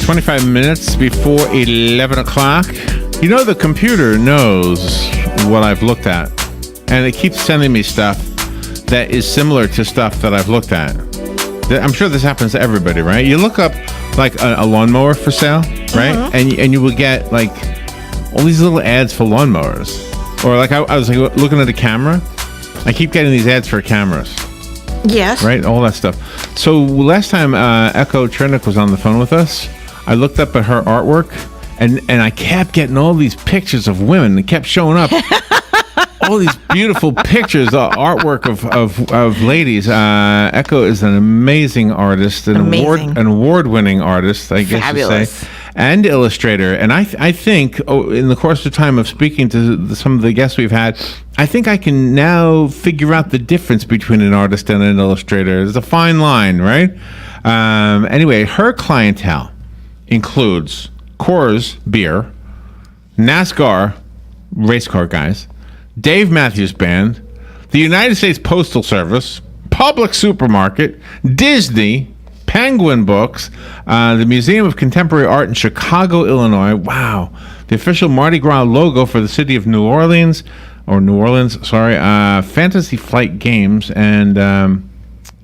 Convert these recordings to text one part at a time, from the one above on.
25 minutes before 11 o'clock. You know, the computer knows what I've looked at, and it keeps sending me stuff that is similar to stuff that I've looked at. I'm sure this happens to everybody, right? You look up like a lawnmower for sale, right? Mm-hmm. And you will get like all these little ads for lawnmowers. Or like I was like looking at a camera. I keep getting these ads for cameras. Yes. Right? All that stuff. So last time Echo Chernik was on the phone with us, I looked up at her artwork, and I kept getting all these pictures of women that kept showing up. All these beautiful pictures, artwork of ladies. Echo is an amazing artist, an award-winning artist, I guess you say, and illustrator. And I think in the course of time of speaking to some of the guests we've had, I think I can now figure out the difference between an artist and an illustrator. There's a fine line, right? Anyway, her clientele includes Coors Beer, NASCAR race car guys, Dave Matthews Band, the United States Postal Service, Public Supermarket, Disney, Penguin Books, the Museum of Contemporary Art in Chicago, Illinois. Wow. The official Mardi Gras logo for the city of New Orleans, Fantasy Flight Games, and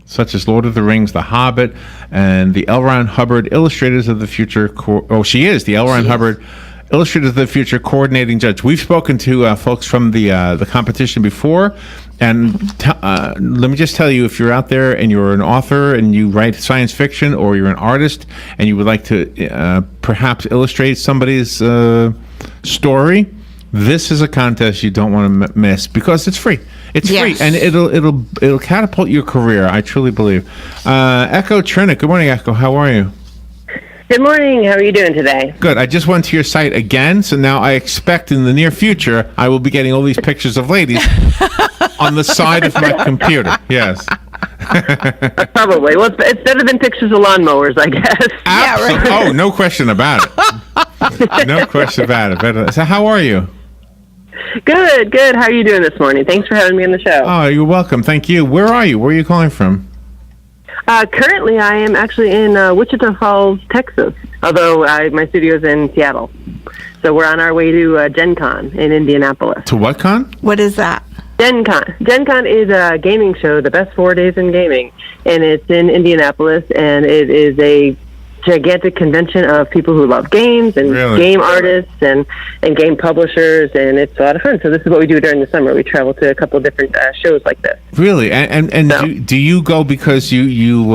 such as Lord of the Rings, The Hobbit, and the L. Ron Hubbard Illustrators of the Future. She is the L. Ron Hubbard Illustrators of the Future coordinating judge. We've spoken to folks from the competition before, and let me just tell you, if you're out there and you're an author and you write science fiction, or you're an artist and you would like to perhaps illustrate somebody's story, this is a contest you don't want to miss, because it's free. It's free, and it'll catapult your career. I truly believe. Echo Chernik. Good morning, Echo. How are you? Good morning. How are you doing today? Good. I just went to your site again, so now I expect in the near future I will be getting all these pictures of ladies on the side of my computer. Yes. Probably. Well, it's better than pictures of lawnmowers, I guess. Absolutely. Yeah, right. Oh, no question about it. No question about it. So how are you? Good. How are you doing this morning? Thanks for having me on the show. Oh, you're welcome. Thank you. Where are you? Where are you calling from? Currently, I am actually in Wichita Falls, Texas, although my studio's in Seattle. So we're on our way to Gen Con in Indianapolis. To what con? What is that? Gen Con. Gen Con is a gaming show, the best 4 days in gaming, and it's in Indianapolis, and it is a gigantic convention of people who love games and game artists and game publishers, and it's a lot of fun. So this is what we do during the summer. We travel to a couple of different shows like this. Really? And so, do you go because you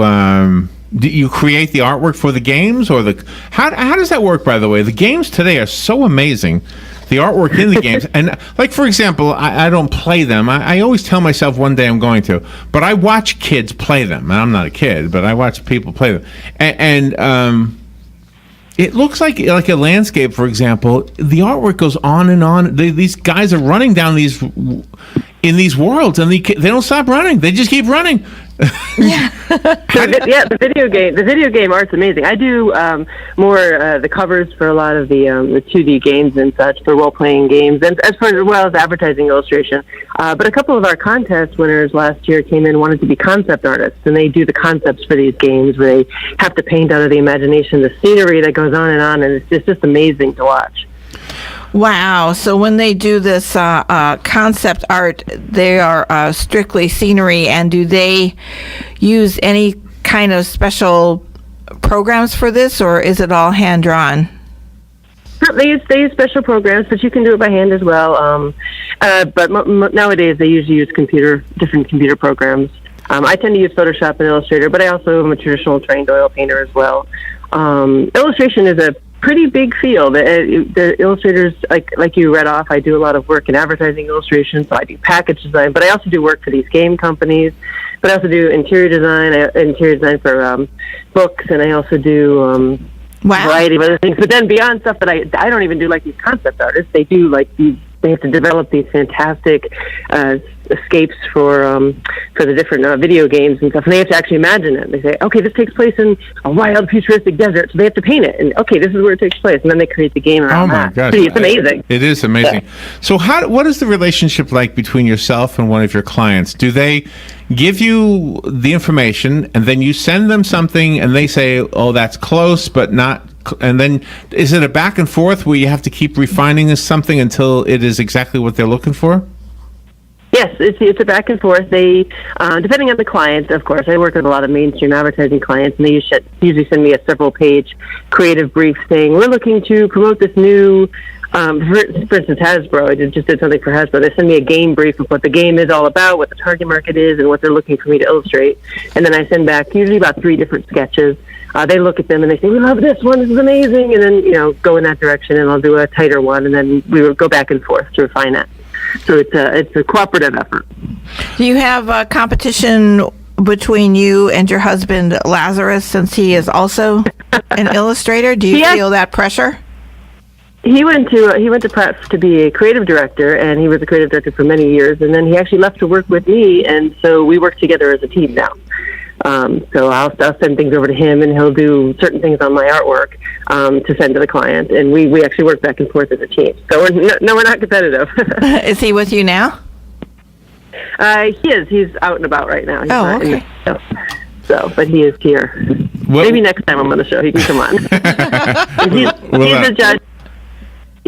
create the artwork for the games, or how does that work, by the way? The games today are so amazing. The artwork in the games. And, like, for example, I don't play them. I always tell myself one day I'm going to. But I watch kids play them. And I'm not a kid, but I watch people play them. And it looks like a landscape, for example. The artwork goes on and on. These guys are running down in these worlds, and they don't stop running. They just keep running. The video game art's amazing. I do more the covers for a lot of the 2D games and such, for role-playing games, and as well as advertising illustration. But a couple of our contest winners last year came in and wanted to be concept artists, and they do the concepts for these games where they have to paint out of the imagination the scenery that goes on, and it's just amazing to watch. Wow. So when they do this concept art, they are strictly scenery, and do they use any kind of special programs for this, or is it all hand-drawn? They use special programs, but you can do it by hand as well. But nowadays they usually use different computer programs. I tend to use Photoshop and Illustrator, but I also am a traditional trained oil painter as well. Illustration is a pretty big field. The illustrators, like you read off, I do a lot of work in advertising illustration, so I do package design, but I also do work for these game companies, but I also do interior design for books, and I also do a variety of other things. But then beyond stuff that I don't even do, like these concept artists, they do like they have to develop these fantastic escapes for the different video games and stuff, and they have to actually imagine it. They say, okay, this takes place in a wild, futuristic desert, so they have to paint it, and okay, this is where it takes place, and then they create the game around that. Gosh. It's amazing. It is amazing. Yeah. So what is the relationship like between yourself and one of your clients? Do they give you the information, and then you send them something, and they say, oh, that's close, but not and then is it a back and forth where you have to keep refining something until it is exactly what they're looking for? Yes, it's a back and forth. They, depending on the client, of course, I work with a lot of mainstream advertising clients, and they usually send me a several-page creative brief saying, we're looking to promote this new, for instance, Hasbro. I just did something for Hasbro. They send me a game brief of what the game is all about, what the target market is, and what they're looking for me to illustrate. And then I send back usually about 3 different sketches. They look at them and they say, we love this one, this is amazing, and then, go in that direction, and I'll do a tighter one, and then we will go back and forth to refine it. So it's a cooperative effort. Do you have competition between you and your husband Lazarus, since he is also an illustrator? Do you feel that pressure? He went to Pratt to be a creative director, and he was a creative director for many years. And then he actually left to work with me, and so we work together as a team now. So I'll send things over to him, and he'll do certain things on my artwork to send to the client, and we actually work back and forth as a team. So we're not competitive. Is he with you now? He is. He's out and about right now. He's okay. But he is here. Maybe next time I'm on the show, he can come on. he's a judge.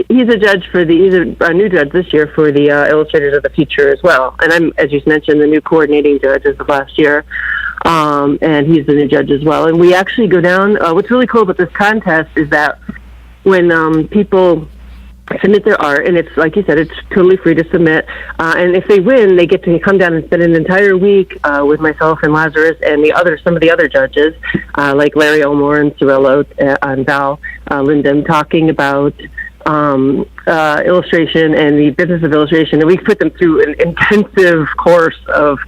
He's a judge he's a new judge this year for the Illustrators of the Future as well. And I'm, as you mentioned, the new coordinating judge as of last year. And he's the new judge as well. And we actually go down. What's really cool about this contest is that when people submit their art, and it's like you said, it's totally free to submit. And if they win, they get to come down and spend an entire week with myself and Lazarus and some of the other judges, like Larry Elmore and Cirillo and Val Lindem, talking about illustration and the business of illustration, and we put them through an intensive course of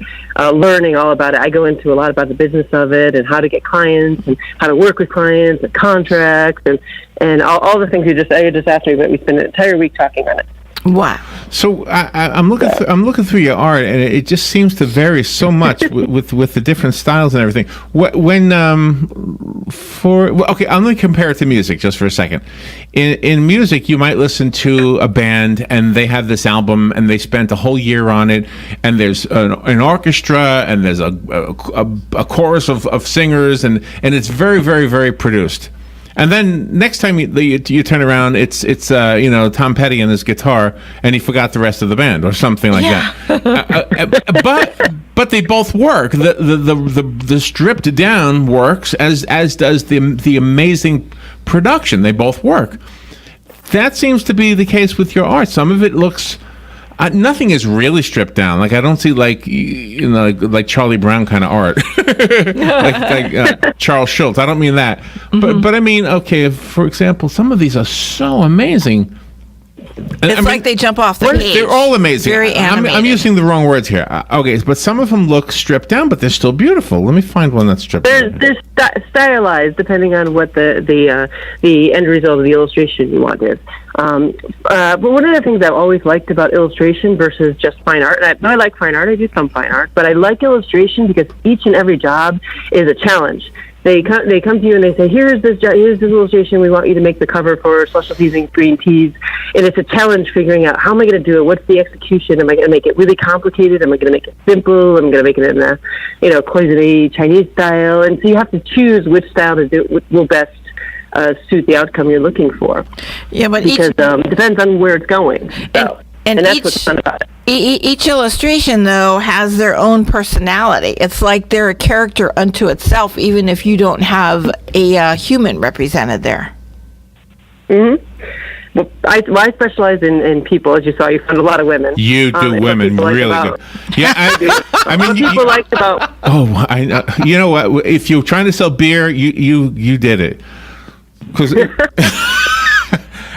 learning all about it. I go into a lot about the business of it and how to get clients and how to work with clients and contracts and all the things you just asked me, but we spend an entire week talking on it. Wow. So I'm looking through your art, and it just seems to vary so much with the different styles and everything. I'm going to compare it to music just for a second. In music, you might listen to a band, and they have this album, and they spent a whole year on it, and there's an orchestra, and there's a chorus of singers, and it's very, very, very produced. And then next time you turn around, it's Tom Petty and his guitar, and he forgot the rest of the band or something like that. But they both work. The stripped down works as does the amazing production. They both work. That seems to be the case with your art. Some of it looks. Nothing is really stripped down. Like I don't see like Charlie Brown kind of art, like Charles Schultz. I don't mean that, but I mean for example, some of these are so amazing. It's like they jump off the page. They're all amazing. Very animated. I'm using the wrong words here. But some of them look stripped down, but they're still beautiful. Let me find one that's stripped down. They're stylized depending on what the end result of the illustration you want is. But one of the things I've always liked about illustration versus just fine art, and I like fine art, I do some fine art, but I like illustration because each and every job is a challenge. They come to you and they say, here's this illustration, we want you to make the cover for Specialties and Green Teas. And it's a challenge figuring out, how am I going to do it? What's the execution? Am I going to make it really complicated? Am I going to make it simple? Am I going to make it in a, cloisonné Chinese style? And so you have to choose which style to do will best suit the outcome you're looking for. Yeah, but because it depends on where it's going. So. And that's what's fun about it. Each illustration, though, has their own personality. It's like they're a character unto itself, even if you don't have a human represented there. Mm-hmm. Well, I specialize in people. As you saw, you found a lot of women. You do women really good. Yeah, I mean, people liked about. Oh, you know what? If you're trying to sell beer, you did it. Because.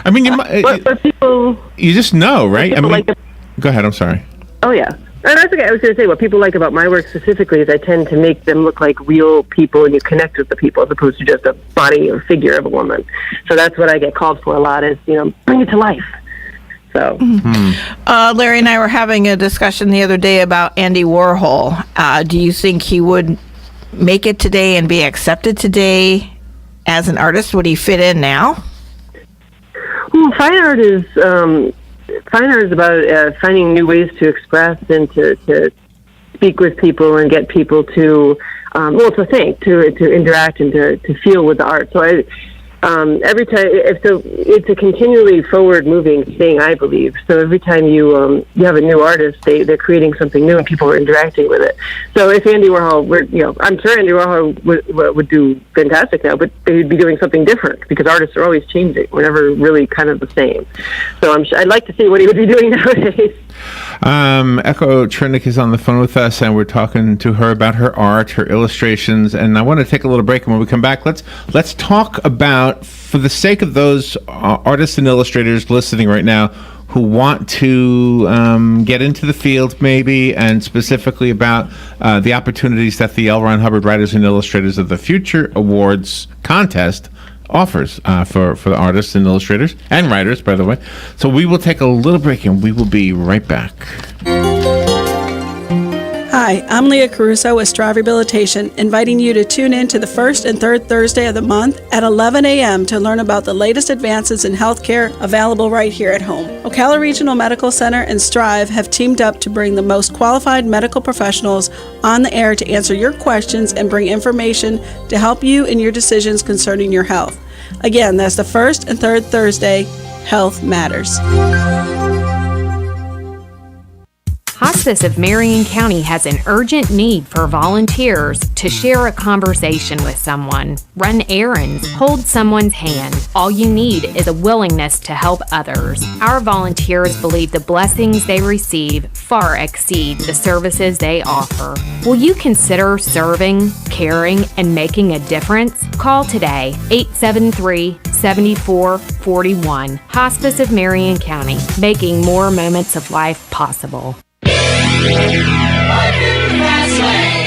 I mean, but people. You just know, right? I mean, go ahead. I'm sorry. Oh yeah, that's okay. I was going to say what people like about my work specifically is I tend to make them look like real people, and you connect with the people as opposed to just a body or figure of a woman. So that's what I get called for a lot is bring it to life. So, Larry and I were having a discussion the other day about Andy Warhol. Do you think he would make it today and be accepted today as an artist? Would he fit in now? Well, fine art is about finding new ways to express and to speak with people and get people to to think, to interact and to feel with the art. So every time, it's a continually forward-moving thing, I believe. So every time you have a new artist, they're creating something new, and people are interacting with it. So if Andy Warhol I'm sure Andy Warhol would do fantastic now, but they would be doing something different because artists are always changing. We're never really kind of the same. So I'd like to see what he would be doing nowadays. Echo Chernik is on the phone with us, and we're talking to her about her art, her illustrations, and I want to take a little break. And when we come back, let's talk about, for the sake of those artists and illustrators listening right now who want to get into the field maybe, and specifically about the opportunities that the L. Ron Hubbard Writers and Illustrators of the Future Awards contest offers for the artists and illustrators and writers, by the way. So we will take a little break, and we will be right back. Hi, I'm Leah Caruso with Strive Rehabilitation, inviting you to tune in to the first and third Thursday of the month at 11 a.m. to learn about the latest advances in healthcare available right here at home. Ocala Regional Medical Center and Strive have teamed up to bring the most qualified medical professionals on the air to answer your questions and bring information to help you in your decisions concerning your health. Again, that's the first and third Thursday. Health matters. Hospice of Marion County has an urgent need for volunteers to share a conversation with someone, run errands, hold someone's hand. All you need is a willingness to help others. Our volunteers believe the blessings they receive far exceed the services they offer. Will you consider serving, caring, and making a difference? Call today, 873-7441. Hospice of Marion County, making more moments of life possible.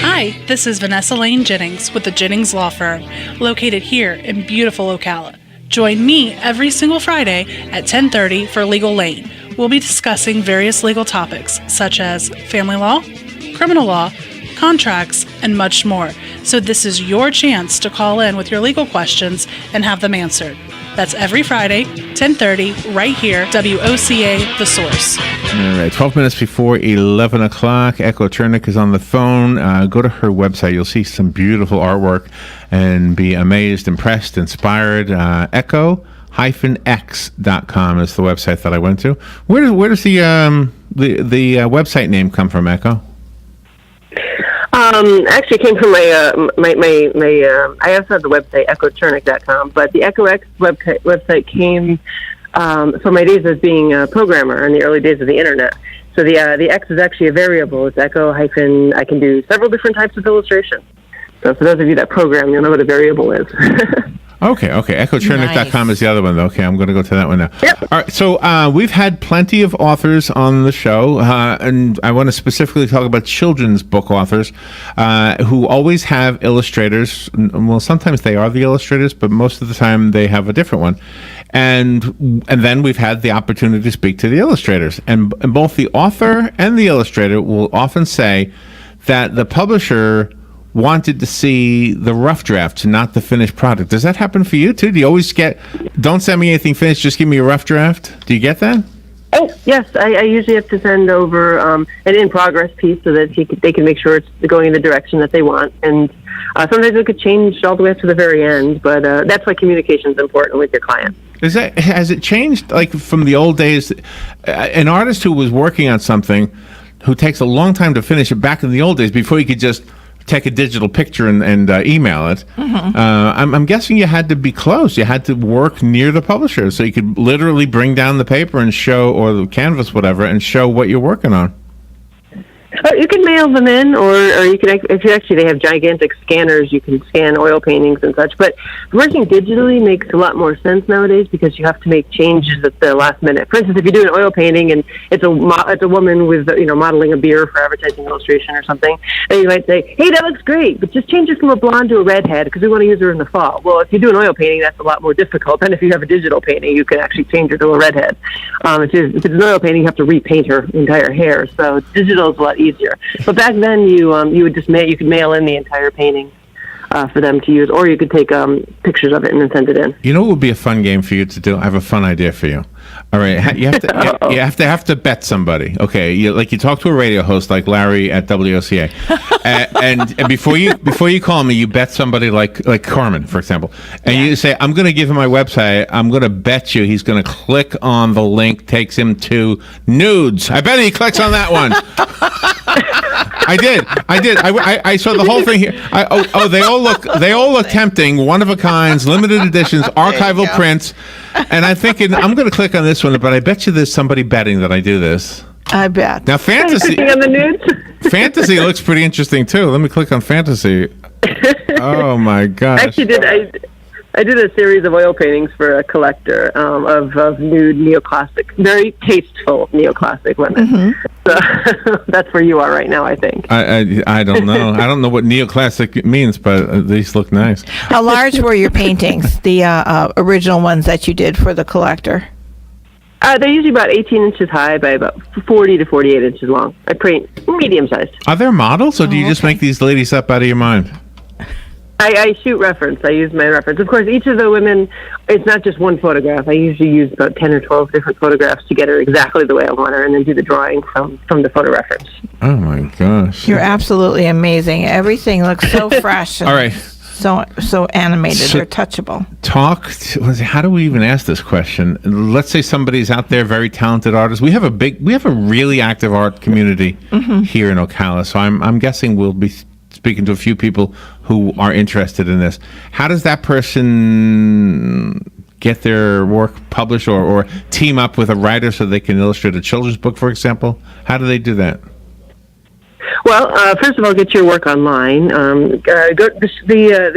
Hi, this is Vanessa Lane Jennings with the Jennings Law Firm, located here in beautiful Ocala. Join me every single Friday at 10:30 for Legal Lane. We'll be discussing various legal topics such as family law, criminal law, contracts, and much more. So this is your chance to call in with your legal questions and have them answered. That's every Friday, 10:30, right here, WOCA, The Source. All right, 12 minutes before 11 o'clock. Echo Chernik is on the phone. Go to her website. You'll see some beautiful artwork and be amazed, impressed, inspired. Echo-x.com is the website that I went to. Where does the website name come from, Echo? Actually, it came from my I also have the website echochernik.com, but the EchoX website came from my days as being a programmer in the early days of the internet. So the X is actually a variable. It's echo hyphen. I can do several different types of illustration. So for those of you that program, you'll know what a variable is. Okay. EchoChernik.com is the other one, though. Okay, I'm going to go to that one now. Yep. All right, so we've had plenty of authors on the show, and I want to specifically talk about children's book authors who always have illustrators. Well, sometimes they are the illustrators, but most of the time they have a different one. And then we've had the opportunity to speak to the illustrators. And both the author and the illustrator will often say that the publisher wanted to see the rough draft, not the finished product. Does that happen for you too? Do you always get, don't send me anything finished, just give me a rough draft? Do you get that? Oh, yes. I usually have to send over an in-progress piece so that they can make sure it's going in the direction that they want. And sometimes it could change all the way up to the very end, but that's why communication is important with your client. Has it changed, like from the old days? An artist who was working on something who takes a long time to finish it back in the old days, before you could just take a digital picture and email it. Mm-hmm. I'm guessing you had to be close. You had to work near the publisher, so you could literally bring down the paper and show, or the canvas, whatever, and show what you're working on. You can mail them in, or you can, if you actually, they have gigantic scanners, you can scan oil paintings and such. But working digitally makes a lot more sense nowadays because you have to make changes at the last minute. For instance, if you do an oil painting and it's a woman with modeling a beer for advertising illustration or something, and you might say, "Hey, that looks great, but just change it from a blonde to a redhead because we want to use her in the fall." Well, if you do an oil painting, that's a lot more difficult than if you have a digital painting. You can actually change her to a redhead. If it's an oil painting, you have to repaint her entire hair. So digital is a lot easier. But back then, you would just you could mail in the entire painting for them to use, or you could take pictures of it and then send it in. You know what would be a fun game for you to do? I have a fun idea for you. All right, you have to bet somebody. Okay, you talk to a radio host like Larry at WOCA, and before you call me, you bet somebody like Carmen, for example, and you say, "I'm going to give him my website. I'm going to bet you he's going to click on the link, takes him to nudes. I bet he clicks on that one." I did. I saw the whole thing here. They all look tempting. One of a kinds, limited editions, archival prints. And I'm thinking, I'm going to click on this one, but I bet you there's somebody betting that I do this. I bet. Now, fantasy. On the nudes? Fantasy looks pretty interesting too. Let me click on fantasy. Oh my gosh! I did a series of oil paintings for a collector of nude neoclassic, very tasteful neoclassic women. Mm-hmm. So that's where you are right now, I think. I don't know. I don't know what neoclassic means, but these look nice. How large were your paintings, the original ones that you did for the collector? They're usually about 18 inches high by about 40 to 48 inches long. I paint medium-sized. Are there models, or do you just make these ladies up out of your mind? I shoot reference. I use my reference. Of course, each of the women, it's not just one photograph. I usually use about 10 or 12 different photographs to get her exactly the way I want her, and then do the drawing from the photo reference. Oh, my gosh. You're absolutely amazing. Everything looks so fresh. And all right. So animated or touchable. How do we even ask this question? Let's say somebody's out there, very talented artist. We have a really active art community here in Ocala. So I'm guessing we'll be speaking to a few people who are interested in this. How does that person get their work published or team up with a writer so they can illustrate a children's book, for example? How do they do that? Well, first of all, get your work online. The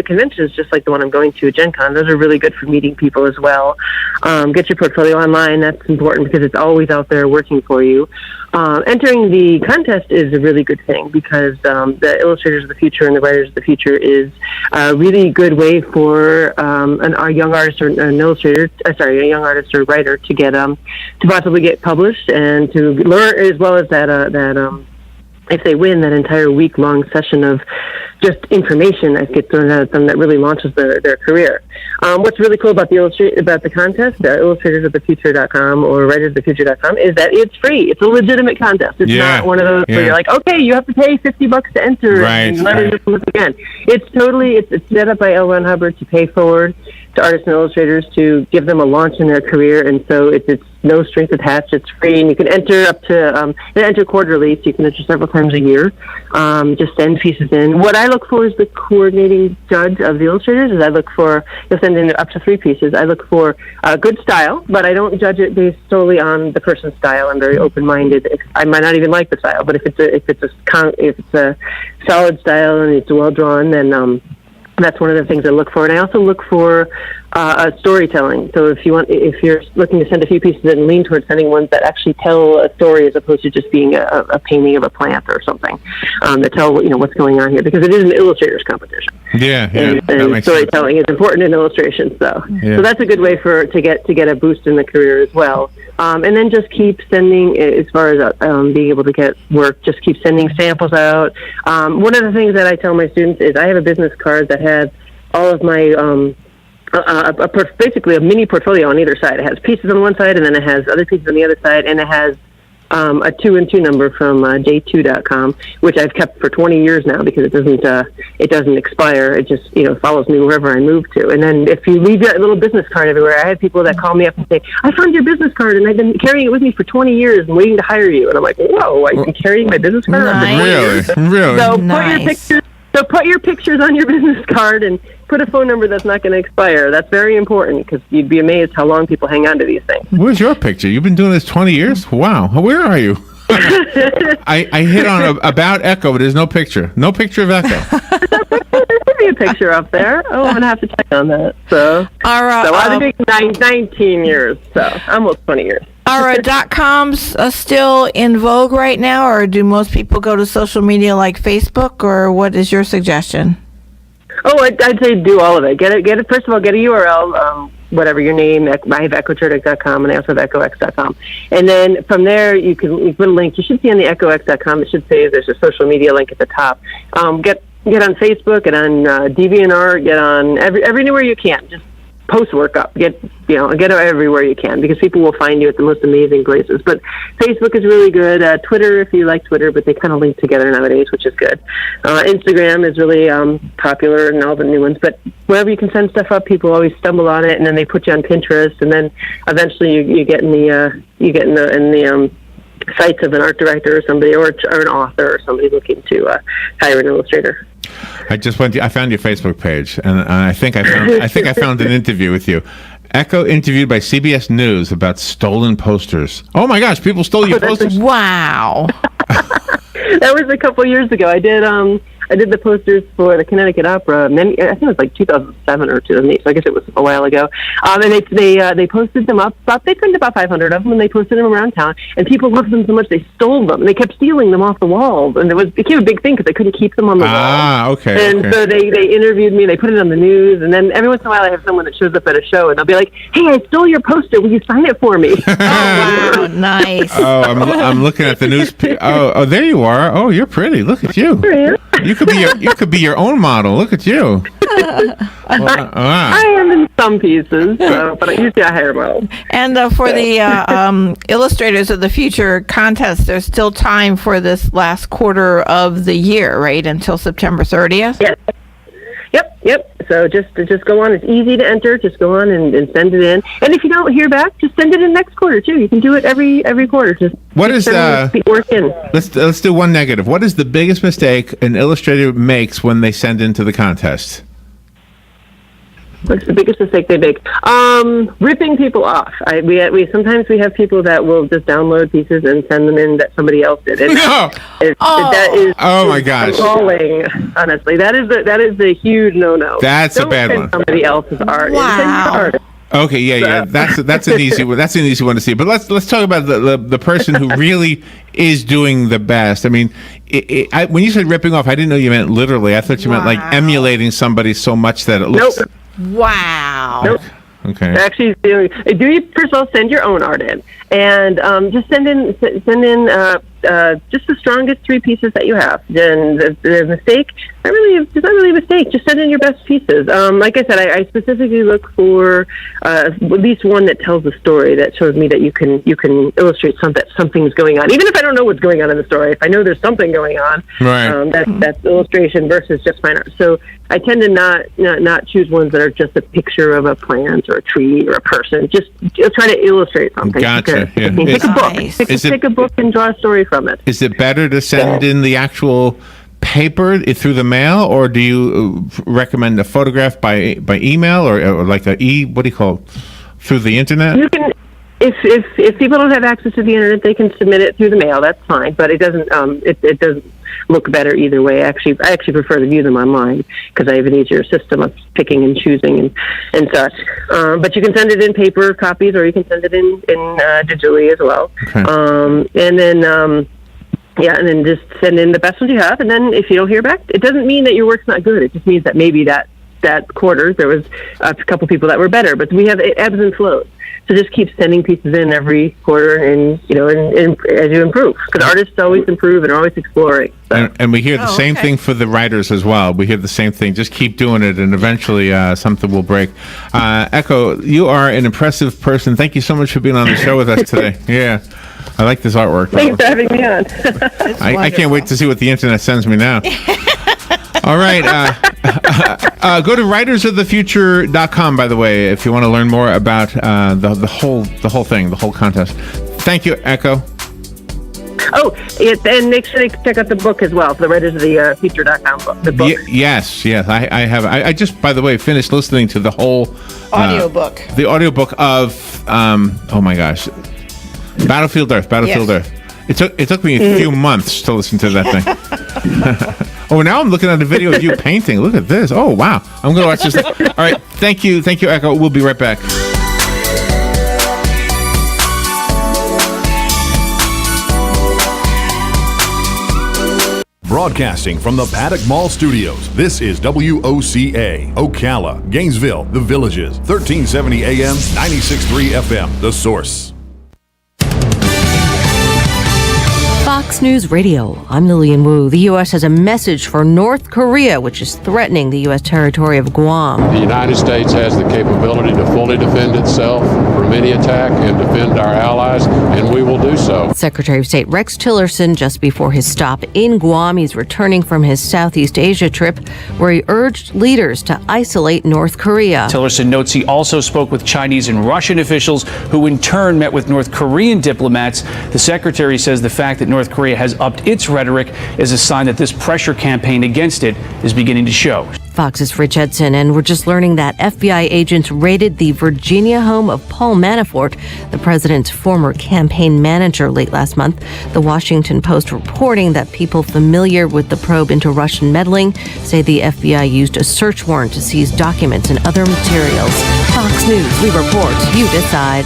conventions, just like the one I'm going to at Gen Con, those are really good for meeting people as well. Get your portfolio online. That's important because it's always out there working for you. Entering the contest is a really good thing because the Illustrators of the Future and the Writers of the Future is a really good way for a young artist or an illustrator, a young artist or writer to get to possibly get published and to learn, as well as that if they win that entire week-long session of just information that gets thrown at them that really launches their career. What's really cool about the contest, illustratorsofthefuture.com or writersofthefuture.com, is that it's free. It's a legitimate contest. It's not one of those where you're like, okay, you have to pay $50 to enter and never look again. It's set up by L. Ron Hubbard to pay forward to artists and illustrators to give them a launch in their career, and so it's no strings attached. It's free, and you can enter up to enter quarterly, so you can enter several times a year. Just send pieces in. What I look for is the coordinating judge of the illustrators. You'll send in up to 3 pieces. I look for good style, but I don't judge it based solely on the person's style. I'm very open-minded. I might not even like the style, but if it's a solid style and it's well drawn, then that's one of the things I look for. And I also look for storytelling. So if you're looking to send a few pieces and lean towards sending ones that actually tell a story as opposed to just being a painting of a plant or something, that tell what's going on here, because it is an illustrators competition. And storytelling is important in illustrations. So that's a good way to get a boost in the career as well. And then just keep sending, as far as being able to get work, just keep sending samples out. One of the things that I tell my students is I have a business card that has all of my, basically a mini portfolio on either side. It has pieces on one side, and then it has other pieces on the other side, and it has a 2 and 2 number from j2.com, which I've kept for 20 years now because it doesn't expire. It just follows me wherever I move to. And then if you leave your little business card everywhere, I have people that call me up and say, "I found your business card and I've been carrying it with me for 20 years and waiting to hire you." And I'm like, "Whoa, I've been carrying my business card for 20 years." Really? So put your pictures on your business card and put a phone number that's not going to expire. That's very important because you'd be amazed how long people hang on to these things. Where's your picture? You've been doing this 20 years? Wow. Where are you? I hit on about Echo, but there's no picture. No picture of Echo. There should be a picture up there. Oh, I'm going to have to check on that. So I've been doing 19 years, so almost 20 years. Are .coms still in vogue right now, or do most people go to social media like Facebook, or what is your suggestion? Oh, I'd say do all of it. Get it. First of all, get a URL, whatever your name. I have echochernik.com, and I also have echox.com. And then from there, you put a link. You should see on the echox.com. It should say there's a social media link at the top. Get on Facebook, get on DeviantArt, get on everywhere you can. Just post work up. Get it everywhere you can, because people will find you at the most amazing places. But Facebook is really good. Twitter, if you like Twitter, but they kind of link together nowadays, which is good. Instagram is really popular, and all the new ones. But wherever you can send stuff up, people always stumble on it, and then they put you on Pinterest, and then eventually you get in the sites of an art director or somebody, or an author or somebody looking to hire an illustrator. I found your Facebook page, and I think I found an interview with you. Echo interviewed by CBS News about stolen posters. Oh my gosh, people stole your posters? Wow. That was a couple years ago. I did the posters for the Connecticut Opera. I think it was like 2007 or 2008. So I guess it was a while ago. And they posted them up. They printed about 500 of them, and they posted them around town. And people loved them so much they stole them. They kept stealing them off the walls, and it became a big thing because they couldn't keep them on the wall. Ah, okay. And so they interviewed me. They put it on the news, and then every once in a while I have someone that shows up at a show, and they'll be like, "Hey, I stole your poster. Will you sign it for me?" Oh, wow, nice. Oh, I'm looking at the news. Oh, there you are. Oh, you're pretty. Look at you. You could be your own model. Look at you. I am in some pieces, but usually I hire models. And for the Illustrators of the Future contest, there's still time for this last quarter of the year, right? Until September 30th? Yes. Yep. So just go on. It's easy to enter. Just go on and send it in. And if you don't hear back, just send it in next quarter too. You can do it every quarter. Just what is work in. Let's do one negative. What is the biggest mistake an illustrator makes when they send into the contest? What's the biggest mistake they make? Ripping people off. We sometimes have people that will just download pieces and send them in that somebody else did. No. That is my gosh. Appalling, honestly. That is the huge no-no. That's Don't a bad send one. Somebody else's art. Wow. Send your art. Okay, yeah. That's an easy one. That's an easy one to see. But let's talk about the person who really is doing the best. I mean, when you said ripping off, I didn't know you meant literally. I thought you meant like emulating somebody so much that it looks. Nope. Wow. Nope. Okay. Actually, first of all, send your own art in, and just send in just the strongest three pieces that you have. Then the mistake, it's not really a mistake. Just send in your best pieces. Like I said, I specifically look for at least one that tells a story that shows me that you can illustrate something's going on, even if I don't know what's going on in the story. If I know there's something going on, right? That's illustration versus just fine art. So I tend to not choose ones that are just a picture of a plant or a tree or a person. Just try to illustrate something. Gotcha. Yeah. Pick a book. Nice. Pick a book and draw a story from it. Is it better to send in the actual paper through the mail, or do you recommend a photograph by email or like what do you call it, through the internet? You can, if people don't have access to the internet, they can submit it through the mail. That's fine, but it doesn't it doesn't look better either way. I actually prefer to view them online because I have an easier system of picking and choosing and such. But you can send it in paper copies, or you can send it in digitally as well. Okay. And then just send in the best ones you have. And then if you don't hear back, it doesn't mean that your work's not good. It just means that maybe that quarter there was a couple people that were better. But it ebbs and flows. So just keep sending pieces in every quarter, and as you improve, because artists always improve and are always exploring. So. And we hear the same thing for the writers as well. We hear the same thing. Just keep doing it, and eventually something will break. Echo, you are an impressive person. Thank you so much for being on the show with us today. Yeah, I like this artwork. Thanks for having me on. I can't wait to see what the internet sends me now. All right. Go to writersofthefuture.com, by the way, if you want to learn more about the whole thing, the whole contest. Thank you, Echo. Oh, and make sure they check out the book as well, the writersofthefuture.com book. The book. Yes, I have. I just, by the way, finished listening to the whole audiobook. The audiobook of oh my gosh, Battlefield Earth. It took me a few months to listen to that thing. Oh, now I'm looking at a video of you painting. Look at this. Oh, wow. I'm going to watch this. All right. Thank you, Echo. We'll be right back. Broadcasting from the Paddock Mall Studios, this is WOCA, Ocala, Gainesville, The Villages, 1370 AM, 96.3 FM, The Source. Fox Fox News Radio, I'm Lillian Wu. The U.S. has a message for North Korea, which is threatening the U.S. territory of Guam. The United States has the capability to fully defend itself from any attack and defend our allies, and we will do so. Secretary of State Rex Tillerson, just before his stop in Guam, he's returning from his Southeast Asia trip, where he urged leaders to isolate North Korea. Tillerson notes he also spoke with Chinese and Russian officials, who in turn met with North Korean diplomats. The secretary says the fact that North Korea has upped its rhetoric is a sign that this pressure campaign against it is beginning to show. Fox's Rich Edson, and we're just learning that FBI agents raided the Virginia home of Paul Manafort, the president's former campaign manager, late last month. The Washington Post reporting that people familiar with the probe into Russian meddling say the FBI used a search warrant to seize documents and other materials. Fox News, we report, you decide.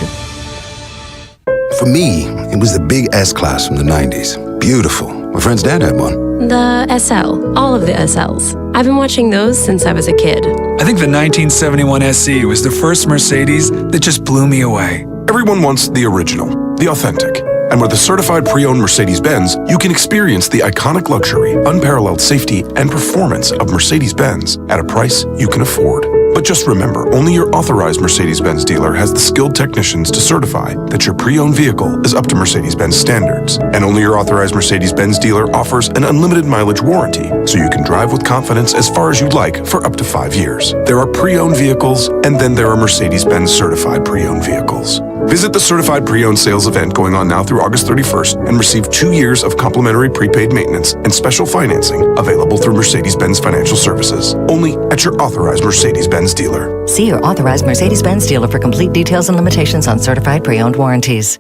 For me, it was the big S-Class from the 90s. Beautiful. My friend's dad had one. The SL. All of the SLs. I've been watching those since I was a kid. I think the 1971 SE was the first Mercedes that just blew me away. Everyone wants the original, the authentic. And with a certified pre-owned Mercedes-Benz, you can experience the iconic luxury, unparalleled safety, and performance of Mercedes-Benz at a price you can afford. But just remember, only your authorized Mercedes-Benz dealer has the skilled technicians to certify that your pre-owned vehicle is up to Mercedes-Benz standards. And only your authorized Mercedes-Benz dealer offers an unlimited mileage warranty, so you can drive with confidence as far as you'd like for up to 5 years. There are pre-owned vehicles, and then there are Mercedes-Benz certified pre-owned vehicles. Visit the certified pre-owned sales event going on now through August 31st and receive 2 years of complimentary prepaid maintenance and special financing available through Mercedes-Benz Financial Services. Only at your authorized Mercedes-Benz dealer. See your authorized Mercedes-Benz dealer for complete details and limitations on certified pre-owned warranties.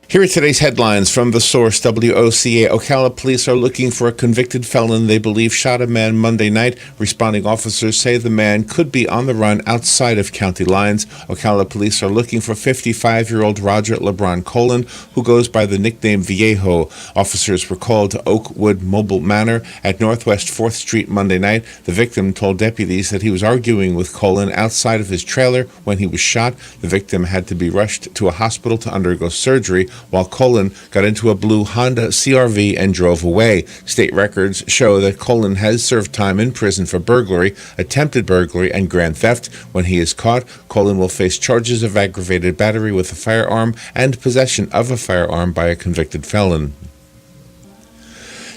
Here are today's headlines from The Source. WOCA. Ocala police are looking for a convicted felon they believe shot a man Monday night. Responding officers say the man could be on the run outside of county lines. Ocala police are looking for 55-year-old Roger LeBron Colon, who goes by the nickname Viejo. Officers were called to Oakwood Mobile Manor at Northwest 4th Street Monday night. The victim told deputies that he was arguing with Colon outside of his trailer when he was shot. The victim had to be rushed to a hospital to undergo surgery, while Colon got into a blue Honda CR-V and drove away. State records show that Colon has served time in prison for burglary, attempted burglary, and grand theft. When he is caught, Colon will face charges of aggravated battery with a firearm and possession of a firearm by a convicted felon.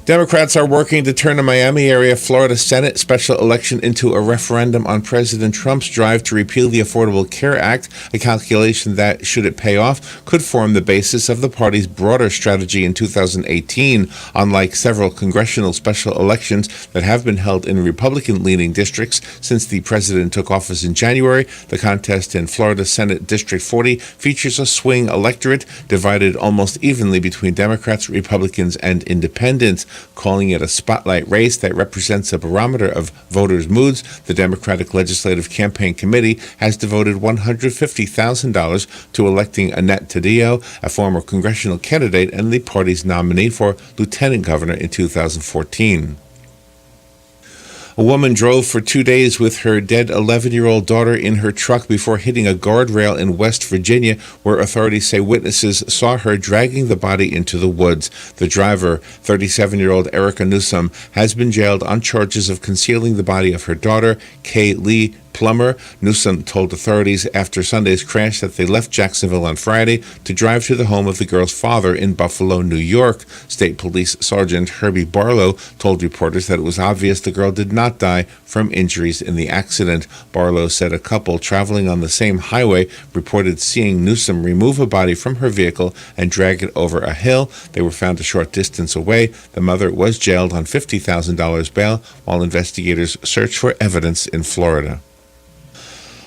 Democrats are working to turn a Miami area Florida Senate special election into a referendum on President Trump's drive to repeal the Affordable Care Act, a calculation that, should it pay off, could form the basis of the party's broader strategy in 2018. Unlike several congressional special elections that have been held in Republican-leaning districts since the president took office in January, the contest in Florida Senate District 40 features a swing electorate divided almost evenly between Democrats, Republicans, and independents. Calling it a spotlight race that represents a barometer of voters' moods, the Democratic Legislative Campaign Committee has devoted $150,000 to electing Annette Taddeo, a former congressional candidate and the party's nominee for lieutenant governor in 2014. A woman drove for 2 days with her dead 11-year-old daughter in her truck before hitting a guardrail in West Virginia, where authorities say witnesses saw her dragging the body into the woods. The driver, 37-year-old Erica Newsom, has been jailed on charges of concealing the body of her daughter, Kay Lee Plummer. Newsom told authorities after Sunday's crash that they left Jacksonville on Friday to drive to the home of the girl's father in Buffalo, New York. State Police Sergeant Herbie Barlow told reporters that it was obvious the girl did not die from injuries in the accident. Barlow said a couple traveling on the same highway reported seeing Newsom remove a body from her vehicle and drag it over a hill. They were found a short distance away. The mother was jailed on $50,000 bail while investigators searched for evidence in Florida.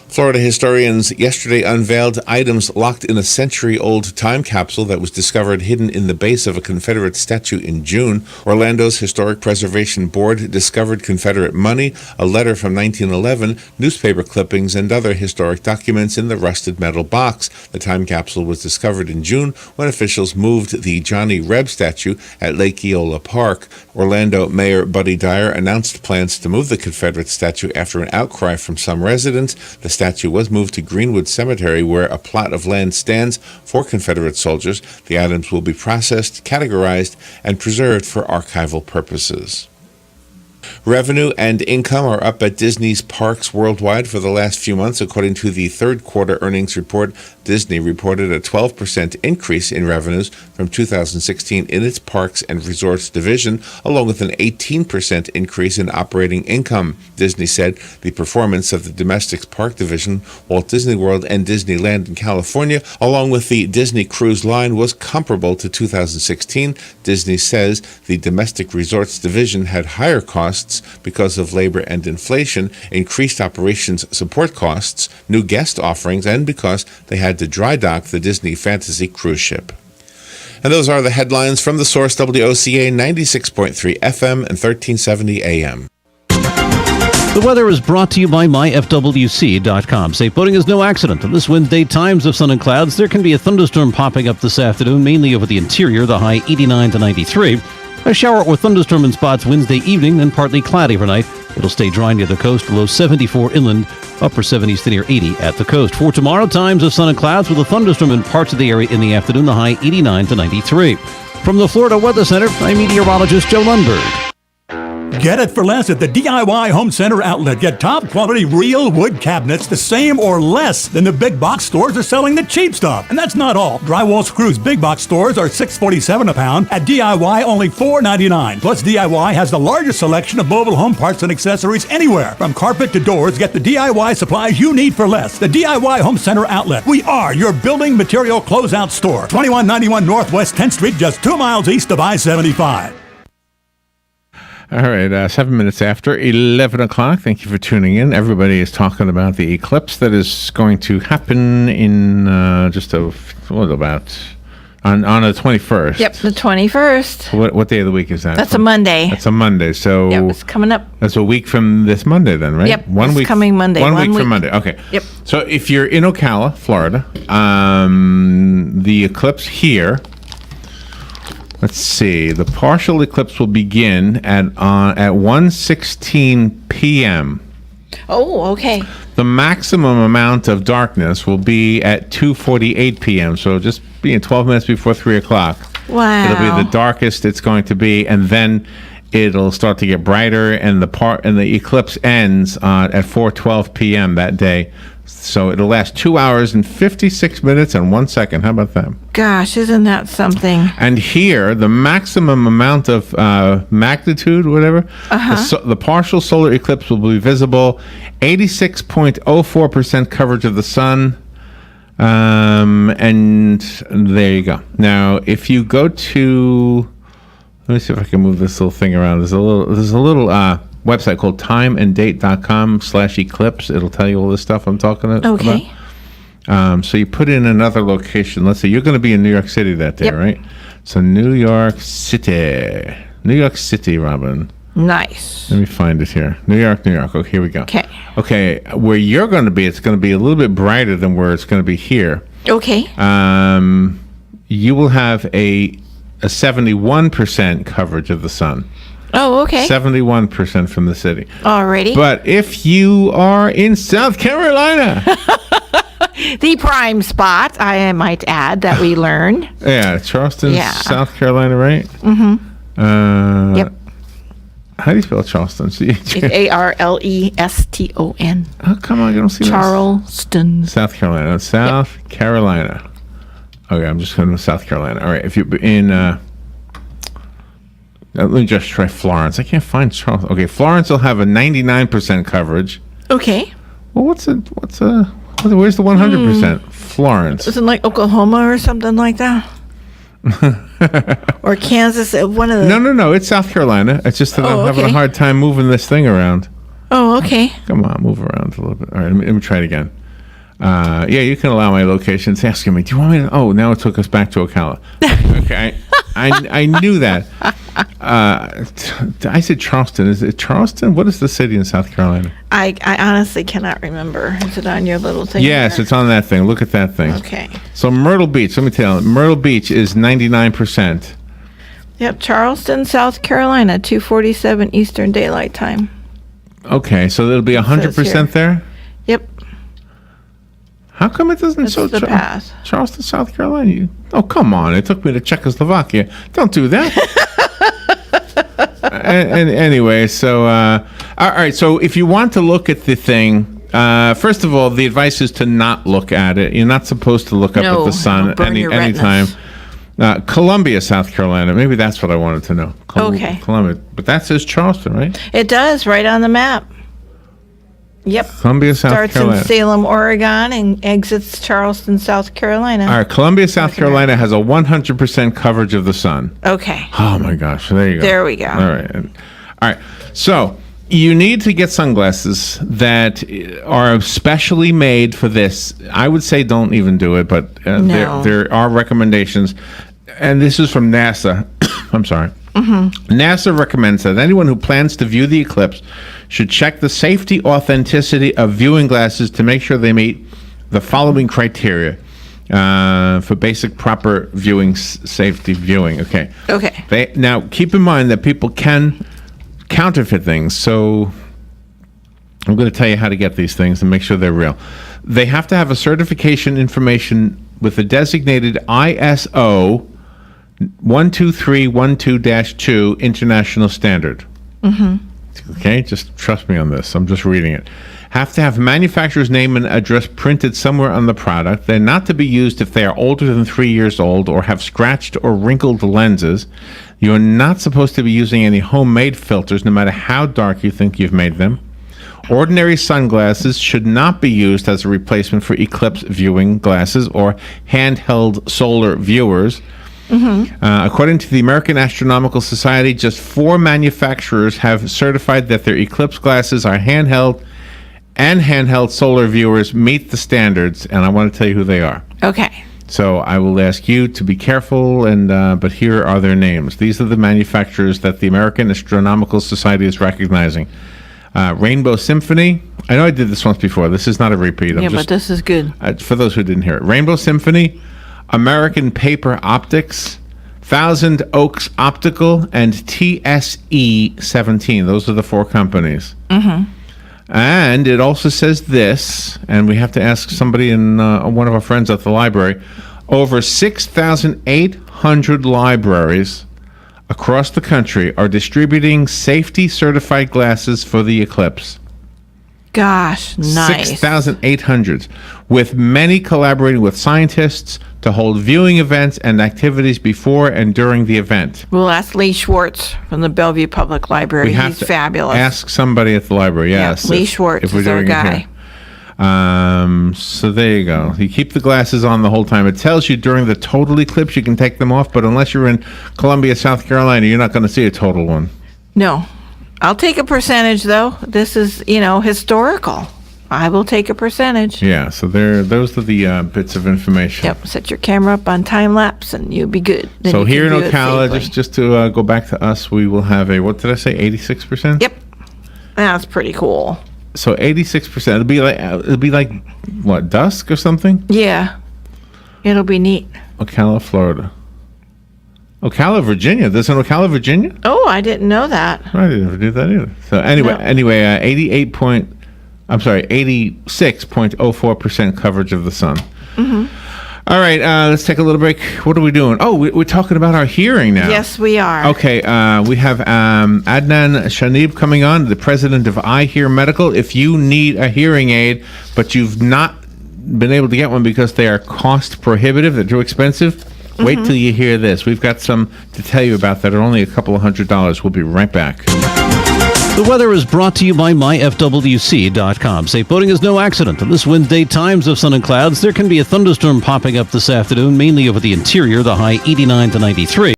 Florida historians yesterday unveiled items locked in a century-old time capsule that was discovered hidden in the base of a Confederate statue in June. Orlando's Historic Preservation Board discovered Confederate money, a letter from 1911, newspaper clippings, and other historic documents in the rusted metal box. The time capsule was discovered in June when officials moved the Johnny Reb statue at Lake Eola Park. Orlando Mayor Buddy Dyer announced plans to move the Confederate statue after an outcry from some residents. The statue was moved to Greenwood Cemetery, where a plot of land stands for Confederate soldiers. The items will be processed, categorized, and preserved for archival purposes. Revenue and income are up at Disney's parks worldwide for the last few months. According to the third quarter earnings report, Disney reported a 12% increase in revenues from 2016 in its parks and resorts division, along with an 18% increase in operating income. Disney said the performance of the domestic park division, Walt Disney World and Disneyland in California, along with the Disney Cruise Line, was comparable to 2016. Disney says the domestic resorts division had higher costs because of labor and inflation, increased operations support costs, new guest offerings, and because they had to dry dock the Disney Fantasy cruise ship. And those are the headlines from The Source, WOCA 96.3 FM and 1370 AM. The weather is brought to you by myfwc.com. Safe boating is no accident. On this Wednesday, times of sun and clouds. There can be a thunderstorm popping up this afternoon, mainly over the interior, the high 89 to 93. A shower or thunderstorm in spots Wednesday evening, then partly cloudy overnight. It'll stay dry near the coast, low 74 inland, upper 70s to near 80 at the coast. For tomorrow, times of sun and clouds with a thunderstorm in parts of the area in the afternoon, the high 89 to 93. From the Florida Weather Center, I'm meteorologist Joe Lundberg. Get it for less at the DIY Home Center outlet. Get top quality real wood cabinets the same or less than the big box stores are selling the cheap stuff. And that's not all. Drywall screws big box stores are $6.47 a pound. At DIY, only $4.99. Plus, DIY has the largest selection of mobile home parts and accessories anywhere. From carpet to doors, get the DIY supplies you need for less. The DIY Home Center outlet. We are your building material closeout store. 2191 Northwest 10th Street, just 2 miles east of I-75. All right, 7 minutes after 11 o'clock. Thank you for tuning in. Everybody is talking about the eclipse that is going to happen in on the 21st. Yep, the 21st. What day of the week is that? That's a Monday. That's a Monday. So yep, it's coming up. That's a week from this Monday then, right? Yep, 1 week coming Monday. 1 week from Monday. Okay. Yep. So if you're in Ocala, Florida, the eclipse here. Let's see. The partial eclipse will begin at 1:16 p.m. Oh, okay. The maximum amount of darkness will be at 2:48 p.m. So just being 12 minutes before 3 o'clock. Wow. It'll be the darkest it's going to be, and then it'll start to get brighter, and the eclipse ends at 4:12 p.m. that day. So it'll last 2 hours and 56 minutes and 1 second. How about that? Gosh, isn't that something? And here, the maximum amount of magnitude, whatever, the partial solar eclipse will be visible, 86.04% coverage of the sun. And there you go. Now, if you go to, let me see if I can move this little thing around. There's a little website called timeanddate.com/eclipse. It'll tell you all this stuff I'm talking about. Okay. So you put in another location. Let's say you're going to be in New York City that day, yep. right? So New York City, Robin. Nice. Let me find it here. New York. Okay, here we go. Okay. Where you're going to be, it's going to be a little bit brighter than where it's going to be here. Okay. You will have a 71% coverage of the sun. Oh, okay. 71% from the city. Alrighty. But if you are in South Carolina, the prime spot, I might add, that we learned. Yeah, Charleston, South Carolina, right? Mm-hmm. Yep. How do you spell Charleston? It's Arleston. Oh, come on, I don't see Charleston. South Carolina. South Carolina. Okay, I'm just going to South Carolina. All right, if you're in... let me just try Florence. I can't find Charleston. Okay, Florence will have a 99% coverage. Okay. Well, where's the 100%? Florence. Isn't like Oklahoma or something like that? Or Kansas, one of the... No. It's South Carolina. It's just that I'm having a hard time moving this thing around. Oh, okay. Come on, move around a little bit. All right, let me try it again. You can allow my location. It's asking me, do you want me to... Oh, now it took us back to Ocala. Okay, I knew that. I said Charleston. Is it Charleston? What is the city in South Carolina? I honestly cannot remember. Is it on your little thing? Yes, there? It's on that thing. Look at that thing. Okay. So Myrtle Beach, let me tell you, Myrtle Beach is 99%. Yep, Charleston, South Carolina, 2:47 Eastern Daylight Time. Okay, so there'll be 100% there? Yep. How come it doesn't show the path. Charleston, South Carolina? Oh, come on. It took me to Czechoslovakia. Don't do that. and anyway, so, all right. So if you want to look at the thing, first of all, the advice is to not look at it. You're not supposed to look up at the sun anytime. Columbia, South Carolina. Maybe that's what I wanted to know. Okay. Columbia. But that says Charleston, right? It does, right on the map. Yep. Columbia, South Carolina. Starts in Salem, Oregon, and exits Charleston, South Carolina. All right. Columbia, South Carolina has a 100% coverage of the sun. Okay. Oh, my gosh. There you go. There we go. All right. All right. So you need to get sunglasses that are specially made for this. I would say don't even do it, but there are recommendations. And this is from NASA. I'm sorry. Mm-hmm. NASA recommends that anyone who plans to view the eclipse should check the safety authenticity of viewing glasses to make sure they meet the following criteria for basic proper viewing, safety viewing. Okay. Now, keep in mind that people can counterfeit things, so I'm going to tell you how to get these things and make sure they're real. They have to have a certification information with a designated ISO 12312-2 international standard. Mm-hmm. Okay, just trust me on this. I'm just reading it. Have to have manufacturer's name and address printed somewhere on the product. They're not to be used if they are older than 3 years old or have scratched or wrinkled lenses. You're not supposed to be using any homemade filters, no matter how dark you think you've made them. Ordinary sunglasses should not be used as a replacement for eclipse viewing glasses or handheld solar viewers. Mm-hmm. According to the American Astronomical Society, just 4 manufacturers have certified that their eclipse glasses are handheld solar viewers meet the standards, and I want to tell you who they are. Okay. So I will ask you to be careful, but here are their names. These are the manufacturers that the American Astronomical Society is recognizing. Rainbow Symphony. I know I did this once before. This is not a repeat. But this is good. For those who didn't hear it. Rainbow Symphony, American Paper Optics, Thousand Oaks Optical, and TSE 17. Those are the 4 companies. Mm-hmm. And it also says this, and we have to ask somebody in one of our friends at the library, over 6,800 libraries across the country are distributing safety-certified glasses for the eclipse. Gosh, nice. 6,800, with many collaborating with scientists to hold viewing events and activities before and during the event. We'll ask Lee Schwartz from the Bellevue Public Library. He's fabulous. Ask somebody at the library, yes. Yeah, Lee Schwartz is our guy. So there you go. You keep the glasses on the whole time. It tells you during the total eclipse you can take them off, but unless you're in Columbia, South Carolina, you're not going to see a total one. No. I'll take a percentage, though. This is, historical. I will take a percentage. Yeah, so those are the bits of information. Yep, set your camera up on time lapse and you'll be good. Then so here in Ocala, just to go back to us, we will have what did I say, 86%? Yep, that's pretty cool. So 86%. It'll be like what, dusk or something? Yeah, it'll be neat. Ocala, Florida. Ocala, Virginia. There's an Ocala, Virginia? Oh, I didn't know that. I didn't ever do that either. So anyway, 86.04% coverage of the sun. Mm-hmm. All right, let's take a little break. What are we doing? Oh, we're talking about our hearing now. Yes, we are. Okay, we have Adnan Shanib coming on, the president of I Hear Medical. If you need a hearing aid, but you've not been able to get one because they are cost prohibitive, they're too expensive, wait till you hear this. We've got some to tell you about that are only a couple of $100. We'll be right back. The weather is brought to you by myfwc.com. Safe boating is no accident. On this Wednesday, times of sun and clouds, there can be a thunderstorm popping up this afternoon, mainly over the interior, the high 89 to 93.